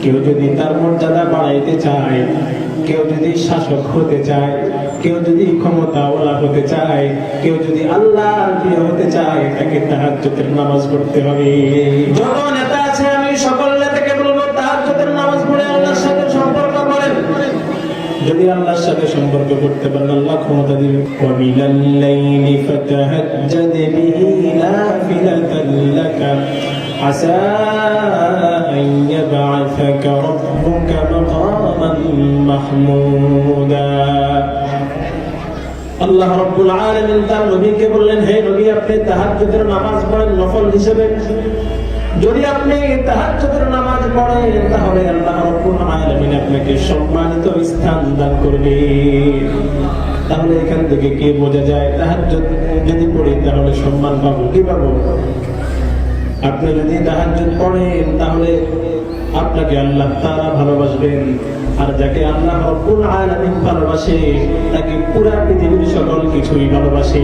কেউ যদি তার মর্যাদা বাড়াইতে চায়, কেউ যদি শাসক হতে চায়, কেউ যদি ক্ষমতাওয়ালা হতে চায়, কেউ যদি আল্লাহর প্রিয় হতে চায়, তাকে তাহাজ্জুদের নামাজ পড়তে হবে। যত নেতা আছে আমি সকল নেতাকে বলবো তাহাজ্জুদের নামাজ পড়ে আল্লাহর সাথে সম্পর্ক করেন। যদি আল্লাহর সাথে সম্পর্ক করতে পারেন আল্লাহ ক্ষমতা দিবেন। ওয়া মিনাল লাইলি ফাতাহাজ্জাদ বিহি নাফিলাতান লাকা আসা আন ইয়াবআসাকা রাব্বুকা মাকামান মাহমুদা। আল্লাহ রাব্বুল আলামিন তার নবীকে বললেন, হে নবী, আপনি তাহাজ্জুদের নামাজ পড়েন নফল হিসেবে। যদি আপনি তাহাজ্জুদের নামাজ পড়েন তাহলে আল্লাহ রাব্বুল আলামিন আপনাকে সম্মানিত স্থান দান করবে। তাহলে এখান থেকে কি বোঝা যায়, তাহাজ্জুদ যদি পড়ি তাহলে সম্মান পাবো। কি পাবো? আপনি যদি তাহাজ্জুদ পড়েন তাহলে আপনাকে আল্লাহ তাআলা ভালোবাসবেন, আর যাকে আল্লাহ রাব্বুল আলামিন ভালোবাসে তাকে পুরা পৃথিবীর সকল কিছুই ভালোবাসে।